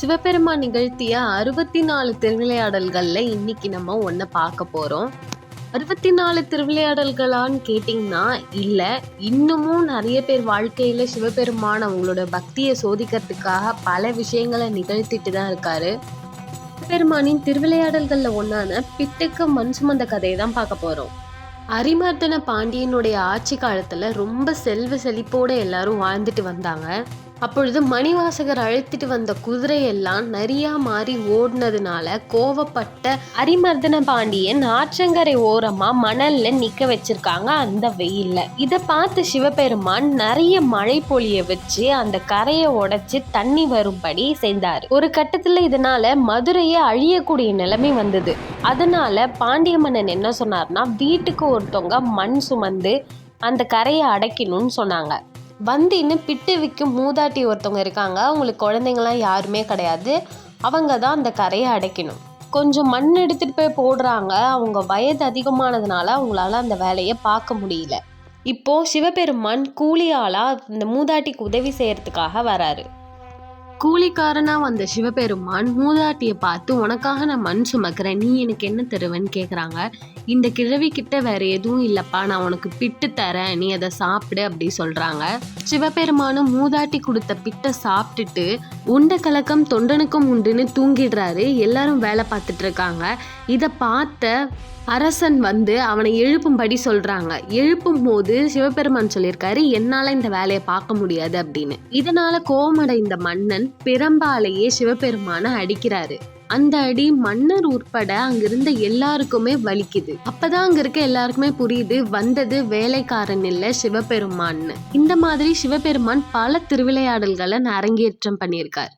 சிவபெருமான் நிகழ்த்திய 64 திருவிளையாடல்கள்ல இன்னைக்கு நம்ம ஒன்ன பார்க்க போறோம். 64 திருவிளையாடல்களான்னு கேட்டிங்கன்னா இல்ல. இன்னமும் நிறைய பேர் வாழ்க்கையில சிவபெருமான் அவங்களோட பக்தியை சோதிக்கிறதுக்காக பல விஷயங்களை நிகழ்த்திட்டு தான் இருக்காரு. சிவபெருமானின் திருவிளையாடல்கள்ல ஒன்னான பிட்டுக்கு மண் சுமந்த கதையை தான் பார்க்க போறோம். அரிமர்தன பாண்டியனுடைய ஆட்சி காலத்துல ரொம்ப செல்வ செழிப்போட எல்லாரும் வாழ்ந்துட்டு வந்தாங்க. அப்பொழுது மணிவாசகர் அழைத்துட்டு வந்த குதிரையெல்லாம் நரியா மாறி ஓடினதுனால கோவப்பட்ட அரிமர்தன பாண்டியன் ஆற்றங்கரை ஓரமா மணல்ல நிக்க வச்சிருக்காங்க அந்த வெயில்ல. இத பார்த்து சிவபெருமான் நிறைய மழை பொழிய வச்சு அந்த கரையை உடைச்சு தண்ணி வரும்படி செய்தாரு. ஒரு கட்டத்துல இதனால மதுரையே அழியக்கூடிய நிலைமை வந்தது. அதனால பாண்டிய மன்னன் என்ன சொன்னார்னா, வீட்டுக்கு ஒருத்தவங்க மண் சுமந்து அந்த கரையை அடைக்கணும்னு சொன்னாங்க. வந்தின்னு பிட்டு விற்கும் மூதாட்டி ஒருத்தவங்க இருக்காங்க. அவங்களுக்கு குழந்தைங்களாம் யாருமே கிடையாது. அவங்க தான் அந்த கரையை அடைக்கணும். கொஞ்சம் மண் எடுத்துட்டு போய் போடுறாங்க. அவங்க வயது அதிகமானதுனால அவங்களால அந்த வேலையை பார்க்க முடியல. இப்போ சிவபெருமான் கூலியாளா இந்த மூதாட்டிக்கு உதவி செய்யறதுக்காக வராரு. கூலிக்காரனா வந்த சிவபெருமான் மூதாட்டியை பார்த்து, உனக்காக நான் மண் சுமக்கிறேன், நீ எனக்கு என்ன தருவேன்னு கேட்குறாங்க. இந்த கிழவி கிட்ட வேற எதுவும் இல்லப்பா, நான் உனக்கு பிட்டு தரேன், நீ அதை சாப்பிடு அப்படி சொல்றாங்க. சிவபெருமானும் மூதாட்டி கொடுத்த பிட்டை சாப்பிட்டுட்டு உண்ட கலக்கம் தொண்டனுக்கும் உண்டுன்னு தூங்கிடுறாரு. எல்லாரும் வேலை பார்த்துட்டு இருக்காங்க. இதை பார்த்த அரசன் வந்து அவனை எழுப்பும்படி சொல்றாங்க. எழுப்பும் போது சிவபெருமான் சொல்லியிருக்காரு, என்னால இந்த வேலையை பார்க்க முடியாது அப்படின்னு. இதனால கோபமடைந்த மன்னன் பிரம்பாலேயே சிவபெருமான அடிக்கிறாரு. அந்த அடி மன்னர் உட்பட அங்கிருந்த எல்லாருக்குமே வலிக்குது. அப்பதான் அங்க இருக்க எல்லாருக்குமே புரியுது, வந்தது வேலைக்காரன் இல்ல சிவபெருமான்னு. இந்த மாதிரி சிவபெருமான் பல திருவிளையாடல்களை அரங்கேற்றம் பண்ணியிருக்கார்.